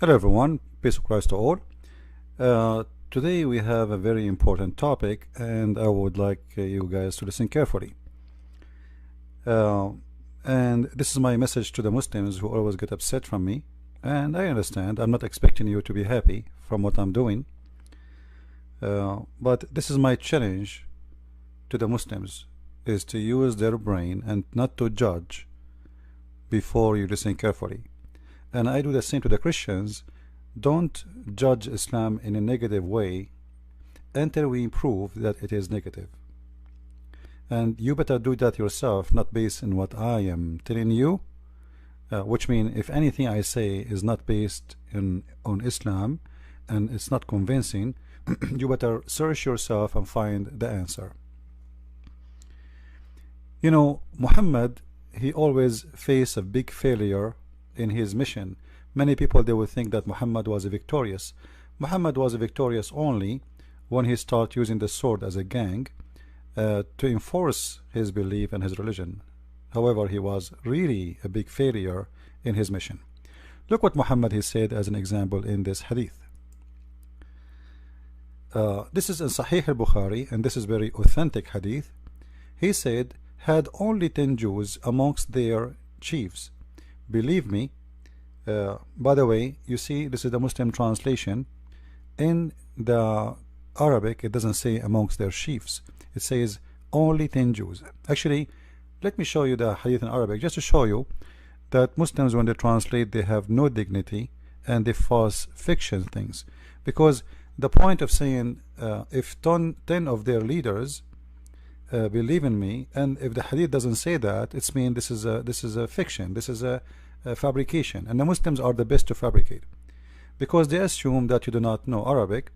Hello everyone, peace of Christ to all. Today we have a very important topic and I would like you guys to listen carefully. And this is my message to the Muslims who always get upset from me, and I understand. I'm not expecting you to be happy from what I'm doing, but this is my challenge to the Muslims, is to use their brain and not to judge before you listen carefully. And I do the same to the Christians. Don't judge Islam in a negative way until we prove that it is negative. And you better do that yourself, not based on what I am telling you, which means if anything I say is not based on Islam and it's not convincing, you better search yourself and find the answer. You know, Muhammad, he always faced a big failure in his mission. Many people, they will think that Muhammad was victorious. Muhammad was victorious only when he started using the sword as a gang to enforce his belief and his religion. However, he was really a big failure in his mission. Look what Muhammad he said as an example in this hadith. This is in Sahih al-Bukhari, and this is very authentic hadith. He said, had only 10 Jews amongst their chiefs. Believe me, by the way, you see, this is the Muslim translation. In the Arabic, it doesn't say amongst their chiefs. It says only 10 Jews. Actually, let me show you the hadith in Arabic, just to show you that Muslims, when they translate, they have no dignity and they false fiction things. Because the point of saying, if 10 of their leaders believe in me, and if the hadith doesn't say that, it's mean this is a fiction, this is a fabrication, and the Muslims are the best to fabricate because they assume that you do not know Arabic.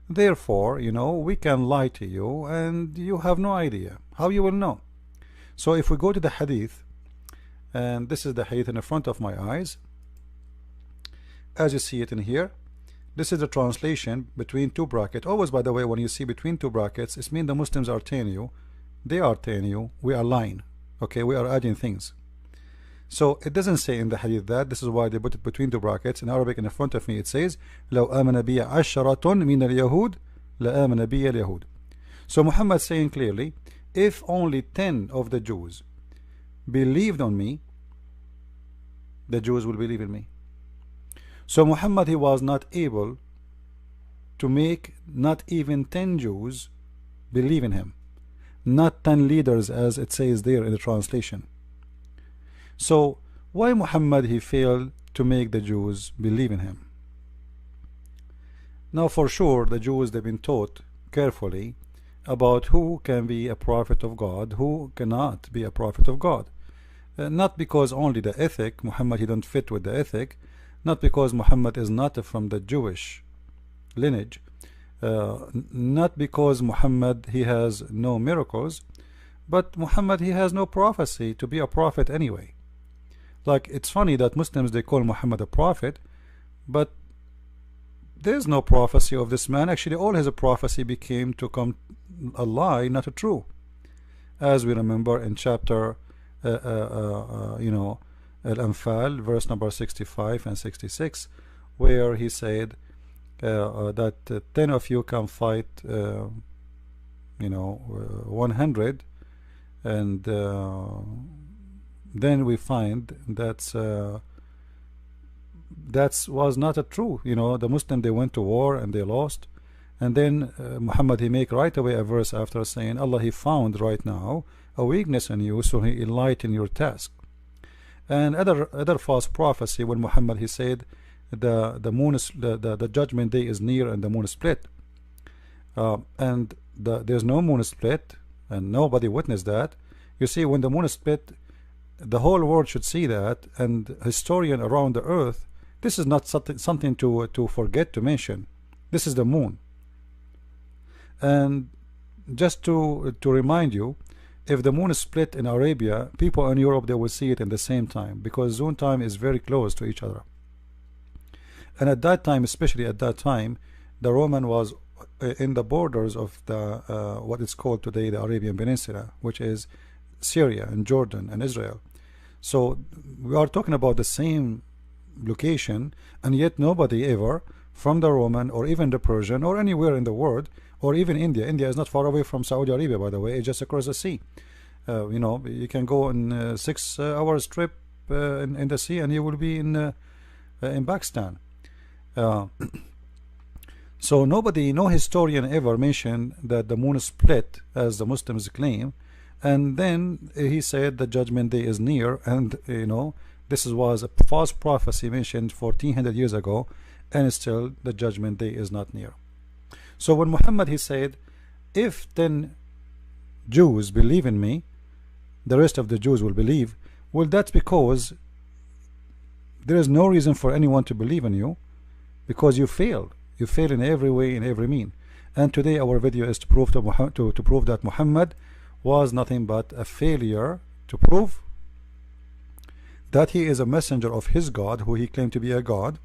Therefore, you know, we can lie to you and you have no idea how you will know. So if we go to the hadith, and this is the hadith in the front of my eyes, as you see it in here, this is the translation between two brackets. Always, by the way, when you see between two brackets, it means the Muslims are telling you, they are telling you, we are lying. Okay, we are adding things. So it doesn't say in the hadith that. This is why they put it between two brackets. In Arabic, in the front of me, it says, لو آمن بي عشرة من اليهود لآمن بي اليهود. So Muhammad saying clearly, if only 10 of the Jews believed on me, the Jews will believe in me. So Muhammad, he was not able to make not even 10 Jews believe in him, not 10 leaders as it says there in the translation. So why Muhammad he failed to make the Jews believe in him? Now for sure the Jews, they've been taught carefully about who can be a prophet of God, who cannot be a prophet of God. Not because only the ethic, Muhammad he don't fit with the ethic, not because Muhammad is not from the Jewish lineage, not because Muhammad he has no miracles, but Muhammad he has no prophecy to be a prophet anyway. Like, it's funny that Muslims, they call Muhammad a prophet, but there's no prophecy of this man. Actually, all his prophecy became to come a lie, not a true, as we remember in chapter Al-Anfal, verse number 65 and 66, where he said that 10 of you can fight 100, and then we find that was not a true. The Muslim, they went to war and they lost, and then Muhammad he make right away a verse after saying, Allah he found right now a weakness in you, so he enlightened your task. And other false prophecy, when Muhammad he said the moon is the judgment day is near and the moon is split, and there's no moon split and nobody witnessed that. You see, when the moon is split, the whole world should see that, and historian around the earth, this is not something to forget to mention. This is the moon. And just to remind you, if the moon is split in Arabia, people in Europe, they will see it in the same time, because zone time is very close to each other. And at that time, especially at that time, the Roman was in the borders of the what is called today the Arabian Peninsula, which is Syria and Jordan and Israel. So we are talking about the same location, and yet nobody ever from the Roman or even the Persian or anywhere in the world, or even India. India is not far away from Saudi Arabia, by the way. It's just across the sea. You know, you can go on 6 hours trip in the sea, and you will be in Pakistan. So nobody, no historian ever mentioned that the moon split as the Muslims claim, and then he said the judgment day is near, and you know, this was a false prophecy mentioned 1400 years ago, and still the judgment day is not near. So when Muhammad, he said, if 10 Jews believe in me, the rest of the Jews will believe. Well, that's because there is no reason for anyone to believe in you, because you failed. You fail in every way, in every mean. And today our video is to prove to prove that Muhammad was nothing but a failure, to prove that he is a messenger of his God, who he claimed to be a God,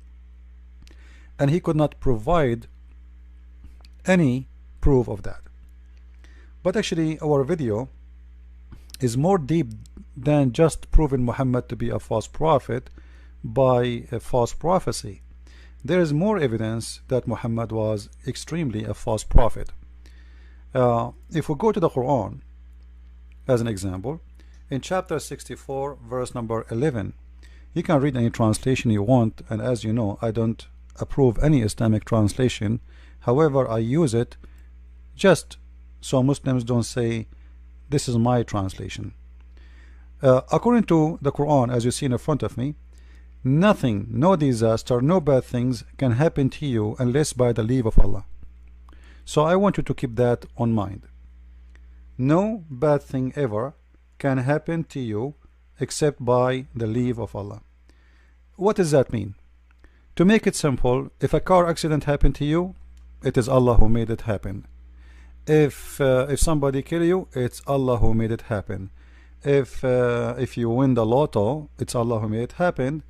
and he could not provide any proof of that. But actually our video is more deep than just proving Muhammad to be a false prophet by a false prophecy. There is more evidence that Muhammad was extremely a false prophet. If we go to the Quran as an example, in chapter 64 verse number 11, you can read any translation you want, and as you know, I don't approve any Islamic translation. However, I use it just so Muslims don't say this is my translation. According to the Quran, as you see in front of me, nothing, no disaster, no bad things can happen to you unless by the leave of Allah. So I want you to keep that on mind. No bad thing ever can happen to you except by the leave of Allah. What does that mean? To make it simple, if a car accident happened to you, it is Allah who made it happen. If somebody kill you, it's Allah who made it happen. If you win the lotto, it's Allah who made it happen.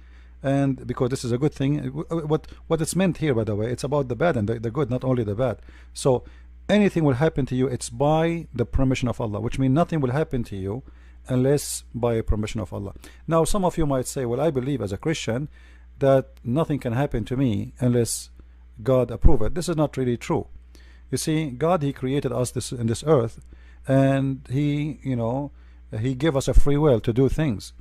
And because this is a good thing, what it's meant here, by the way, it's about the bad and the good, not only the bad. So anything will happen to you, it's by the permission of Allah, which means nothing will happen to you unless by permission of Allah. Now some of you might say, well, I believe as a Christian that nothing can happen to me unless God approve it. This is not really true. You see, God, he created us in this earth, and he, you know, he gave us a free will to do things,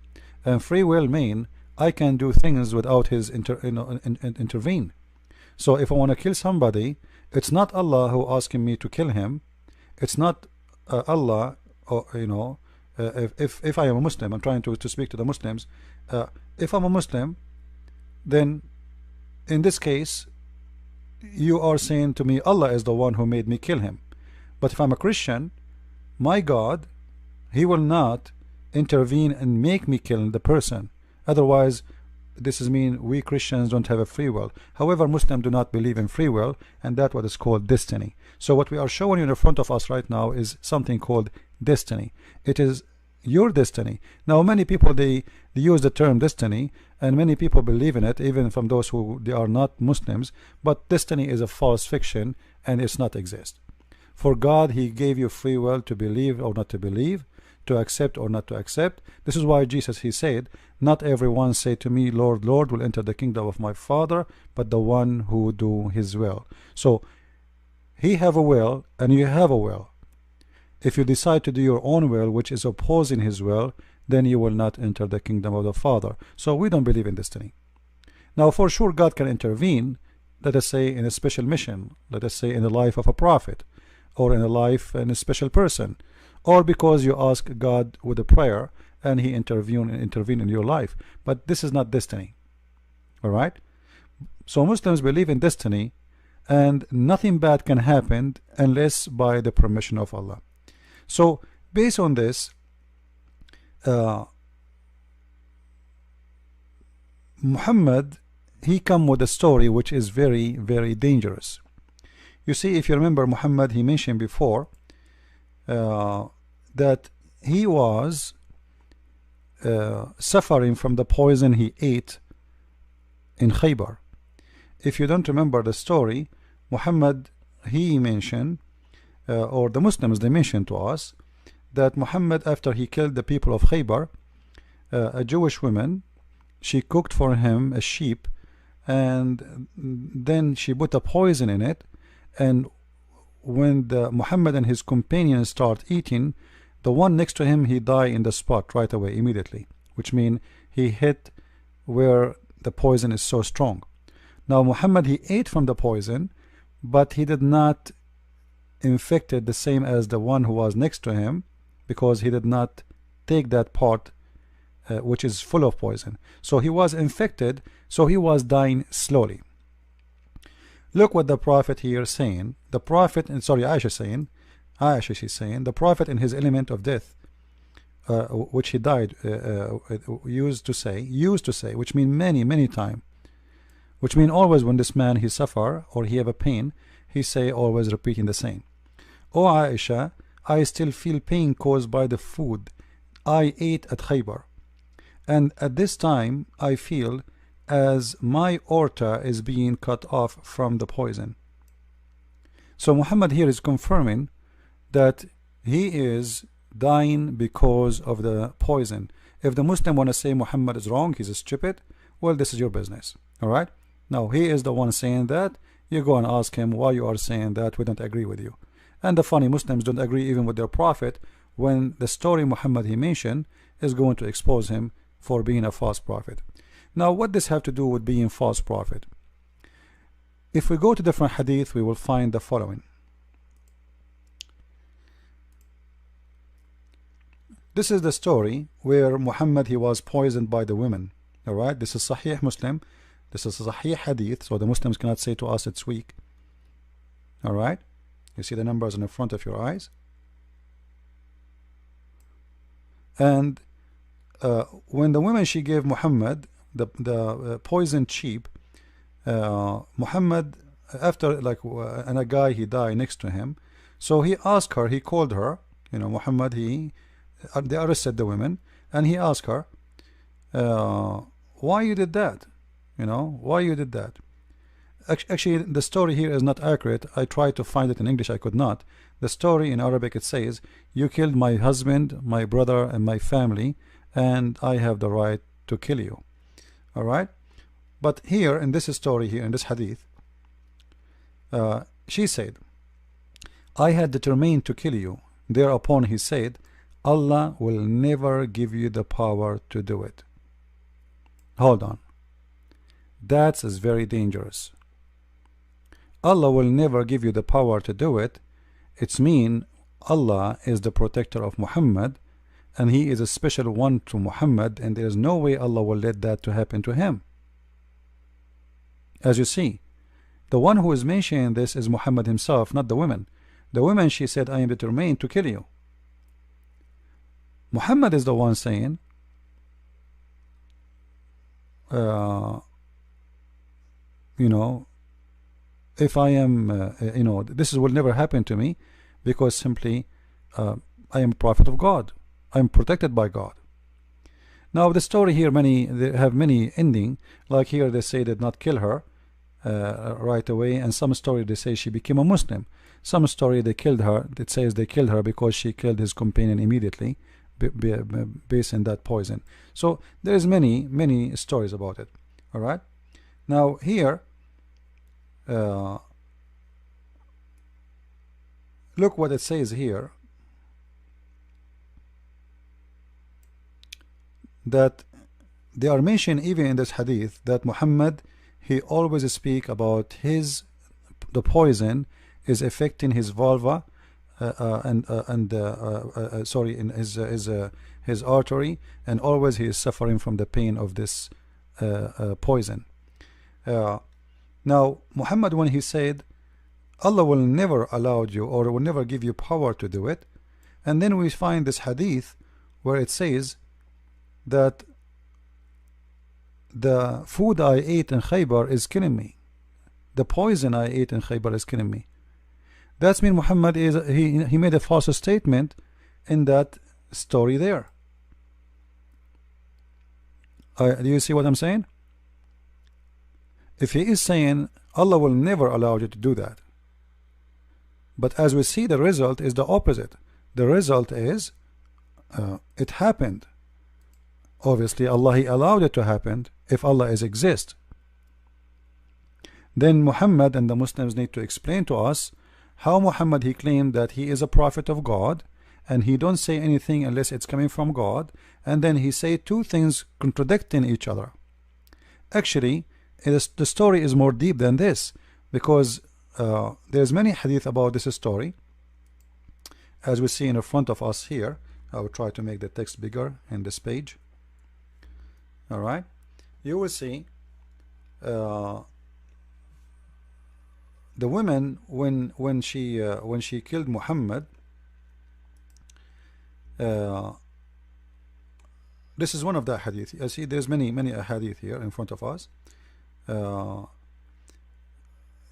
and free will mean I can do things without his intervene. So if I want to kill somebody, it's not Allah who asking me to kill him. It's not Allah, or, you know, if I am a Muslim, I'm trying to speak to the Muslims. If I'm a Muslim, then in this case you are saying to me Allah is the one who made me kill him. But if I'm a Christian, my God, he will not intervene and make me kill the person. Otherwise, this is mean we Christians don't have a free will. However, Muslims do not believe in free will, and that's what is called destiny. So what we are showing you in front of us right now is something called destiny. It is your destiny. Now many people, they use the term destiny, and many people believe in it, even from those who they are not Muslims. But destiny is a false fiction, and it's not exist. For God, he gave you free will to believe or not to believe, to accept or not to accept. This is why Jesus, he said, not everyone say to me, Lord, Lord, will enter the kingdom of my Father, but the one who do his will. So he have a will and you have a will. If you decide to do your own will, which is opposing his will, then you will not enter the kingdom of the Father. So we don't believe in destiny. Now for sure God can intervene, let us say in a special mission, let us say in the life of a prophet, or in a life in a special person, or because you ask God with a prayer and he intervene in your life. But this is not destiny. All right? So Muslims believe in destiny, and nothing bad can happen unless by the permission of Allah. So based on this, Muhammad, he come with a story which is very, very dangerous. You see, if you remember, Muhammad, he mentioned before that he was suffering from the poison he ate in Khaybar. If you don't remember the story, Muhammad, he mentioned, or the Muslims, they mentioned to us that Muhammad, after he killed the people of Khaybar, a Jewish woman, she cooked for him a sheep, and then she put a poison in it, and when Muhammad and his companions start eating, the one next to him, he died in the spot right away, immediately, which means he hit where the poison is so strong. Now Muhammad, he ate from the poison, but he did not infected the same as the one who was next to him, because he did not take that part which is full of poison. So he was infected, so he was dying slowly. Look what the Prophet here is saying. The Prophet, and sorry, Aisha she's saying, the Prophet in his element of death, which he died, used to say, which mean many time, which mean always when this man he suffer or he have a pain, he say always repeating the same. O Aisha, I still feel pain caused by the food I ate at Khaybar, and at this time I feel as my aorta is being cut off from the poison. So Muhammad here is confirming that he is dying because of the poison. If the Muslim want to say Muhammad is wrong, he's stupid, well, this is your business. Alright, now he is the one saying that. You go and ask him why you are saying that. We don't agree with you. And the funny, Muslims don't agree even with their prophet, when the story Muhammad he mentioned is going to expose him for being a false prophet. Now what does have to do with being false prophet? If we go to different hadith, we will find the following. This is the story where Muhammad he was poisoned by the women. Alright, this is Sahih Muslim, this is Sahih Hadith, so the Muslims cannot say to us it's weak. Alright, you see the numbers in the front of your eyes. And when the woman she gave Muhammad the poisoned sheep, Muhammad, after and a guy he died next to him, so he asked her, he called her, Muhammad, they arrested the women, and he asked her, why you did that? Why you did that? Actually, the story here is not accurate. I tried to find it in English, I could not. The story in Arabic, it says, you killed my husband, my brother, and my family, and I have the right to kill you. Alright? But here, in this story here, in this hadith, she said, I had determined to kill you. Thereupon he said, Allah will never give you the power to do it. Hold on. That is very dangerous. Allah will never give you the power to do it. It's mean Allah is the protector of Muhammad, and he is a special one to Muhammad, and there is no way Allah will let that to happen to him. As you see, the one who is mentioning this is Muhammad himself, not the women. The women, she said, I am determined to kill you. Muhammad is the one saying, if I am, this will never happen to me, because simply I am a prophet of God. I am protected by God. Now the story here, they have many ending. Like here they say they did not kill her right away, and some story they say she became a Muslim. Some story they killed her. It says they killed her because she killed his companion immediately, based on that poison. So there is many stories about it. All right. Now here, look what it says here, that they are mentioned even in this hadith that Muhammad, he always speak about the poison is affecting his vulva sorry, in his artery, and always he is suffering from the pain of this poison. Now Muhammad, when he said Allah will never allow you or will never give you power to do it, and then we find this hadith where it says that the food I ate in Khaybar is killing me, the poison I ate in Khaybar is killing me. That's mean Muhammad is he made a false statement in that story there. Do you see what I'm saying? If he is saying Allah will never allow you to do that, but as we see, the result is the opposite. The result is it happened. Obviously Allah, He allowed it to happen if Allah is exist. Then Muhammad and the Muslims need to explain to us how Muhammad, he claimed that he is a prophet of God, and he don't say anything unless it's coming from God, and then he say two things contradicting each other. Actually, the story is more deep than this, because there's many hadith about this story, as we see in front of us here. I will try to make the text bigger in this page. All right, you will see the woman when she killed Muhammad. This is one of the hadith. You see, there's many hadith here in front of us.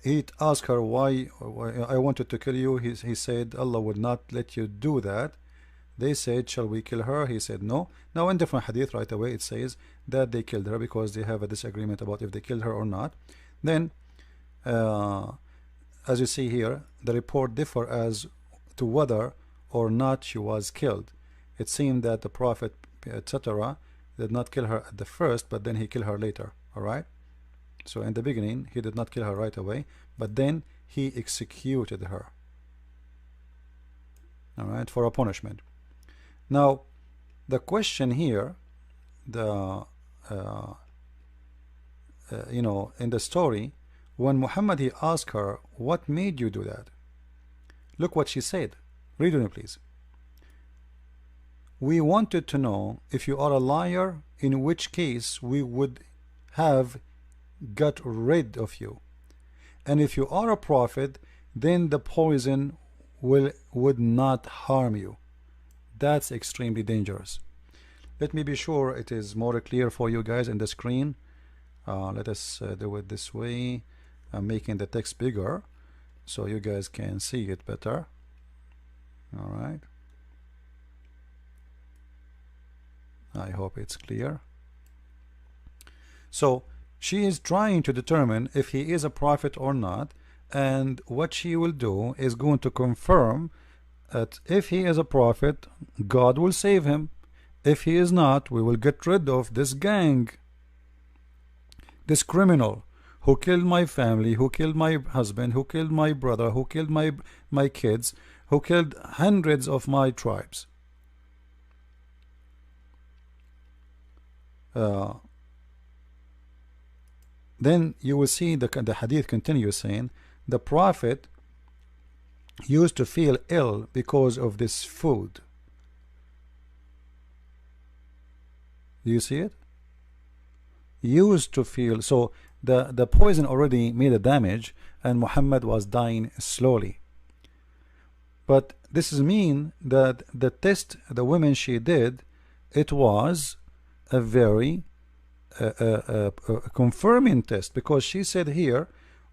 He asked her, why I wanted to kill you. He said Allah would not let you do that. They said, shall we kill her? He said no. Now in different hadith right away it says that they killed her because they have a disagreement about if they killed her or not. Then as you see here, the report differ as to whether or not she was killed. It seemed that the Prophet etc. did not kill her at the first, but then he killed her later. Alright, so in the beginning he did not kill her right away, but then he executed her, alright, for a punishment. Now the question here, the you know, in the story, when Muhammad, he asked her, what made you do that? Look what she said. Read with me please. We wanted to know if you are a liar, in which case we would have got rid of you, and if you are a prophet, then the poison would not harm you. That's extremely dangerous. Let me be sure it is more clear for you guys in the screen. Let us do it this way. I'm making the text bigger so you guys can see it better. All right, I hope it's clear. So she is trying to determine if he is a prophet or not, and what she will do is going to confirm that if he is a prophet, God will save him. If he is not, we will get rid of this gang, this criminal who killed my family, who killed my husband, who killed my brother, who killed my kids, who killed hundreds of my tribes. Then you will see the hadith continues saying the Prophet used to feel ill because of this food. Do you see it? Used to feel, so the poison already made a damage and Muhammad was dying slowly. But this is mean that the test the woman she did, it was a very confirming test, because she said here,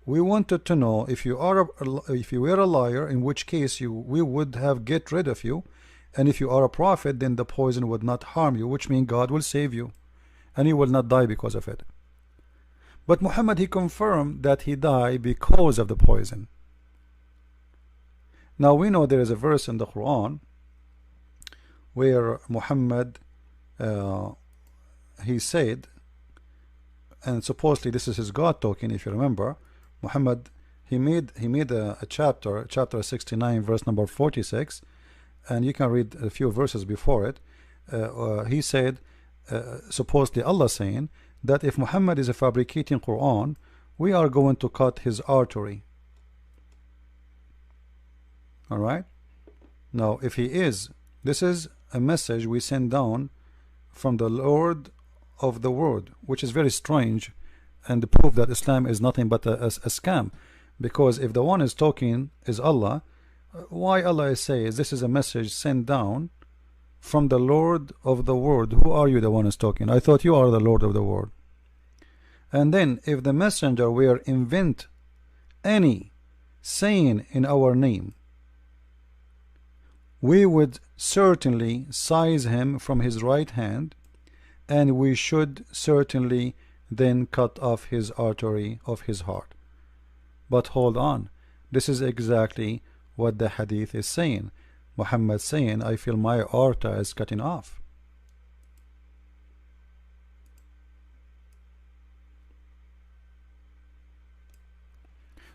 we wanted to know if you were a liar, in which case we would have get rid of you, and if you are a prophet, then the poison would not harm you, which means God will save you and you will not die because of it. But Muhammad, he confirmed that he died because of the poison. Now we know there is a verse in the Quran where Muhammad he said, and supposedly this is his God talking, if you remember, Muhammad, he made a chapter 69 verse number 46, and you can read a few verses before it. He said, supposedly Allah saying that if Muhammad is a fabricating Quran, we are going to cut his artery. Alright, now if he is, this is a message we send down from the Lord of the world, which is very strange, and the proof that Islam is nothing but a scam, because if the one is talking is Allah, why Allah says this is a message sent down from the Lord of the world? Who are you, the one is talking? I thought you are the Lord of the world. And then if the messenger were invent any saying in our name, we would certainly seize him from his right hand, and we should certainly then cut off his artery of his heart. But hold on, this is exactly what the hadith is saying. Muhammad saying, I feel my aorta is cutting off.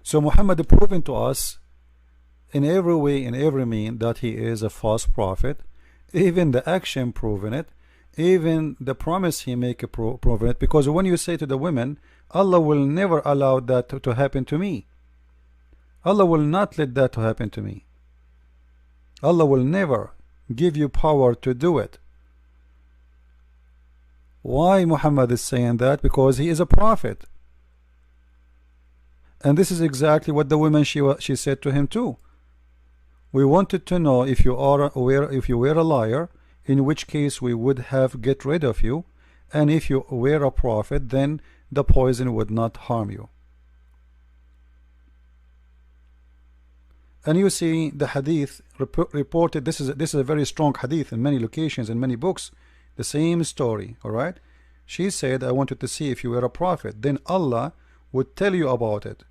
So Muhammad proving to us in every way, in every mean, that he is a false prophet. Even the action proving it, even the promise he make proving it. Because when you say to the women, Allah will never allow that to happen to me, Allah will not let that to happen to me, Allah will never give you power to do it. Why Muhammad is saying that? Because he is a prophet. And this is exactly what the woman she said to him too. We wanted to know if you were a liar, in which case we would have get rid of you, and if you were a prophet, then the poison would not harm you. And you see the hadith reported. This is a very strong hadith in many locations, in many books, the same story. All right, she said, I wanted to see if you were a prophet, then Allah would tell you about it,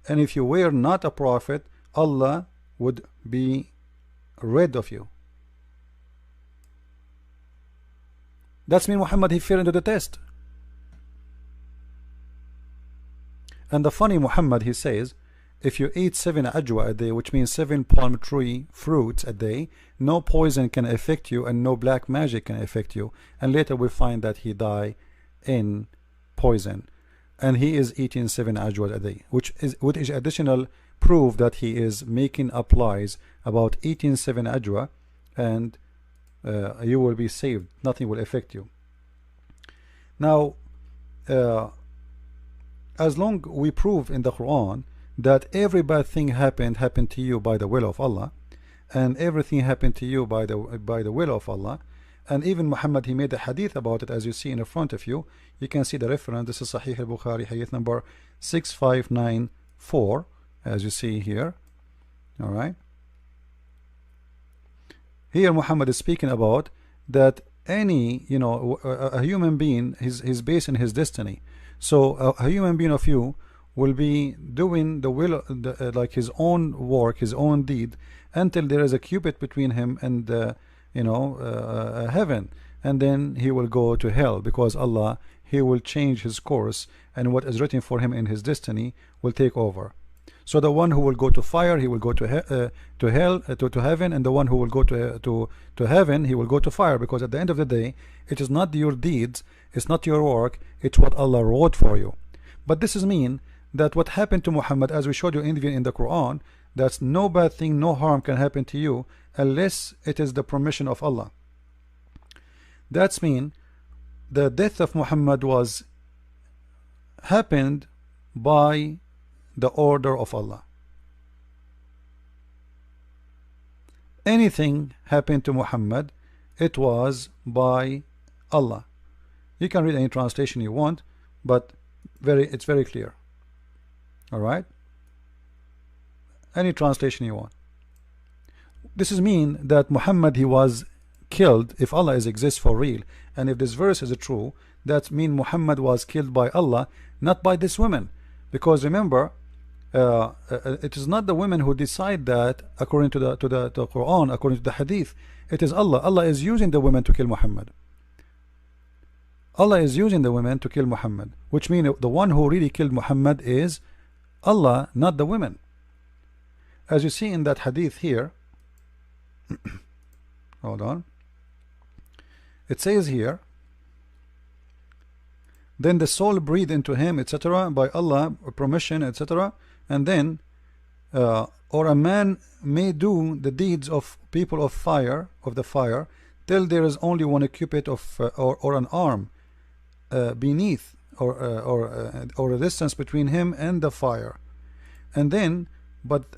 and if you were not a prophet, Allah would be rid of you. That's mean Muhammad, he fell into the test. And the funny Muhammad, he says, if you eat 7 ajwa a day, which means 7 palm tree fruits a day, no poison can affect you and no black magic can affect you. And later we find that he died in poison, and he is eating 7 ajwa a day, which is additional proof that he is making up lies about eating 7 ajwa, and you will be saved, nothing will affect you. Now as long we prove in the Quran that every bad thing happened to you by the will of Allah, and everything happened to you by the will of Allah, and even Muhammad, he made a hadith about it, as you see in the front of you. You can see the reference. This is Sahih al-Bukhari, hadith number 6594, as you see here. All right, here Muhammad is speaking about that any, a human being is based on his destiny. So a human being of you will be doing the will, like his own work, his own deed, until there is a cubit between him and heaven, and then he will go to hell, because Allah, he will change his course, and what is written for him in his destiny will take over. So the one who will go to fire, he will go to hell, to heaven, and the one who will go to heaven, he will go to fire, because at the end of the day, it is not your deeds, it's not your work, it's what Allah wrote for you. But this is mean that what happened to Muhammad, as we showed you in the Quran, that's no bad thing, no harm can happen to you unless it is the permission of Allah. That's mean the death of Muhammad was happened by the order of Allah. Anything happened to Muhammad, it was by Allah. You can read any translation you want, but it's very clear. All right, any translation you want. This is mean that Muhammad, he was killed, if Allah exists for real, and if this verse is true, that mean Muhammad was killed by Allah, not by this woman. Because remember, it is not the women who decide that according to the Quran, according to the hadith. It is Allah. Allah is using the women to kill Muhammad. Allah is using the women to kill Muhammad, which means the one who really killed Muhammad is Allah, not the women. As you see in that hadith here, hold on, it says here, then the soul breathed into him, etc., by Allah permission, etc., and then or a man may do the deeds of people of the fire till there is only one cubit of or an arm beneath, or a distance between him and the fire, and then but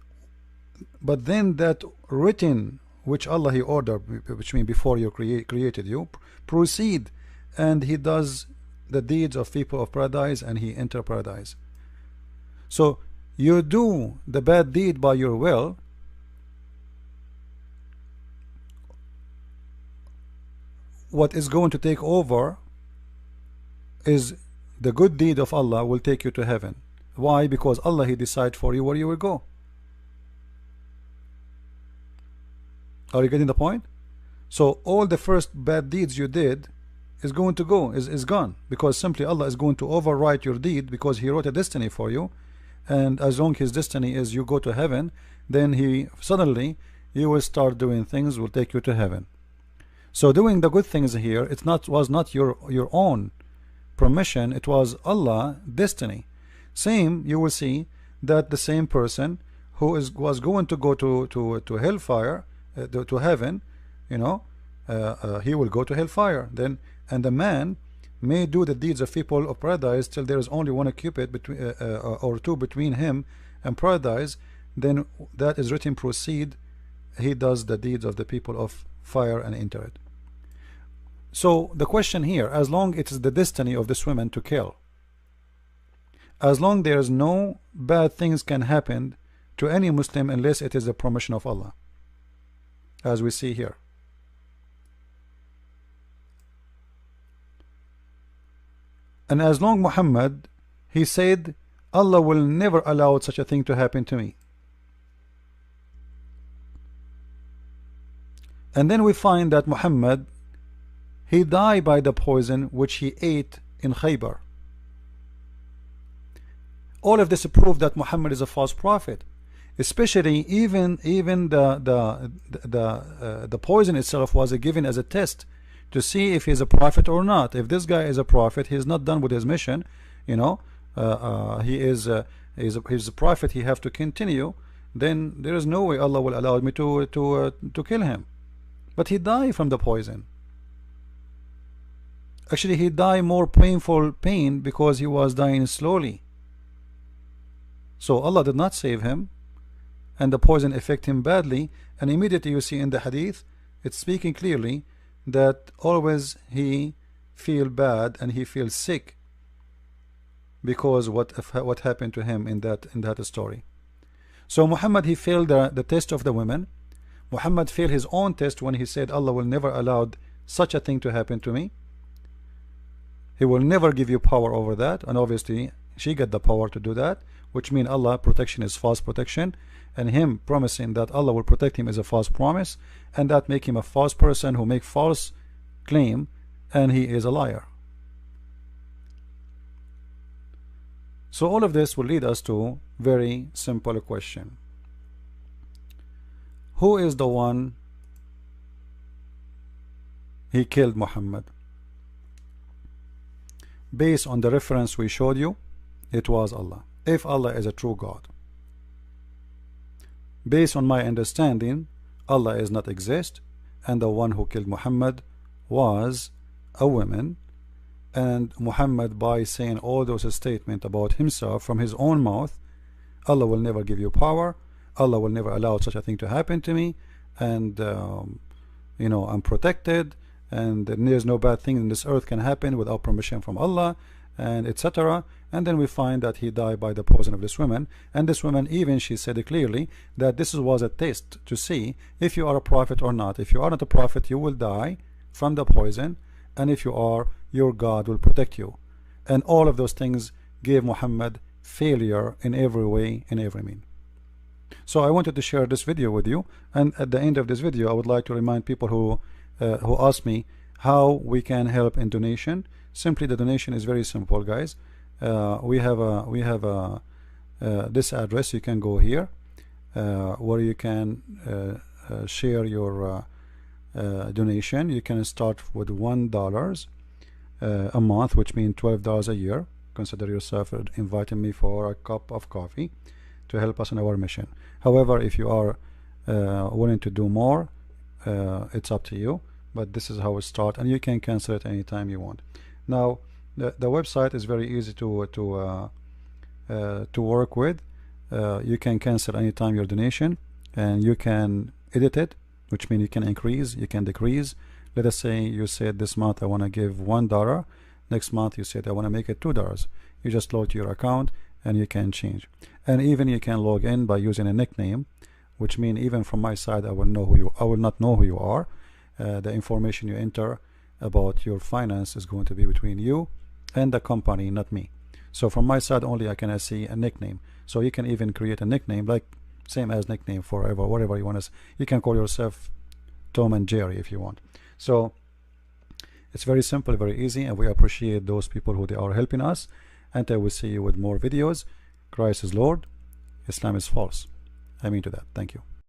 then that written which Allah, he ordered, which means before you created you, proceed, and he does the deeds of people of paradise, and he enter paradise. So you do the bad deed by your will, what is going to take over is the good deed of Allah will take you to heaven. Why? Because Allah, he decide for you where you will go. Are you getting the point? So all the first bad deeds you did is going to go, is gone, because simply Allah is going to overwrite your deed, because he wrote a destiny for you, and as long his destiny is you go to heaven, then he suddenly you will start doing things will take you to heaven. So doing the good things here, it was not your own permission, it was Allah destiny. Same, you will see that the same person who was going to go to hellfire, to heaven, you know, he will go to hellfire. Then, and the man may do the deeds of people of paradise till there is only one cubit between or two between him and paradise. Then that is written, proceed, he does the deeds of the people of fire and enter it. So the question here, as long it is the destiny of this woman to kill, as long there is no bad things can happen to any Muslim unless it is the permission of Allah, as we see here. And as long Muhammad, he said, Allah will never allow such a thing to happen to me. And then we find that Muhammad, he died by the poison which he ate in Khaybar. All of this proves that Muhammad is a false prophet, especially even the poison itself was given as a test to see if he's a prophet or not. If this guy is a prophet, he's not done with his mission, you know, he's a prophet, he have to continue, then there is no way Allah will allow me to kill him. But he died from the poison. Actually, he died more painful pain because he was dying slowly. So Allah did not save him, and the poison affected him badly. And immediately you see in the hadith, it's speaking clearly that always he feel bad and he feels sick because what happened to him in that story. So Muhammad, he failed the test of the women. Muhammad failed his own test when he said Allah will never allow such a thing to happen to me. He will never give you power over that, and obviously she got the power to do that, which means Allah protection is false protection, and him promising that Allah will protect him is a false promise, and that make him a false person who make false claim, and he is a liar. So all of this will lead us to very simple question. Who is the one he killed Muhammad? Based on the reference we showed you, it was Allah, if Allah is a true God. Based on my understanding, Allah is not exist, and the one who killed Muhammad was a woman, and Muhammad, by saying all those statements about himself from his own mouth, Allah will never give you power, Allah will never allow such a thing to happen to me, and you know, I'm protected, and there's no bad thing in this earth can happen without permission from Allah, and etc. And then we find that he died by the poison of this woman, and this woman, even she said clearly that this was a test to see if you are a prophet or not. If you are not a prophet, you will die from the poison, and if you are, your God will protect you. And all of those things gave Muhammad failure in every way, in every mean. So I wanted to share this video with you, and at the end of this video I would like to remind people who ask me how we can help in donation. Simply, the donation is very simple, guys. We have this address. You can go here where you can share your donation. You can start with $1 a month, which means $12 a year. Consider yourself inviting me for a cup of coffee to help us in our mission. However, if you are willing to do more, it's up to you, but this is how it starts, and you can cancel it anytime you want. Now the website is very easy to work with. You can cancel anytime your donation, and you can edit it, which means you can increase, you can decrease. Let us say you said this month I want to give $1, next month you said I want to make it $2. You just log to your account and you can change, and even you can log in by using a nickname, which means even from my side I will not know who you are. The information you enter about your finance is going to be between you and the company, not me. So from my side only I can see a nickname. So you can even create a nickname like same as nickname forever, whatever you want to. You can call yourself Tom and Jerry if you want. So it's very simple, very easy, and we appreciate those people who they are helping us. And I will see you with more videos. Christ is Lord, Islam is false. I mean to that. Thank you.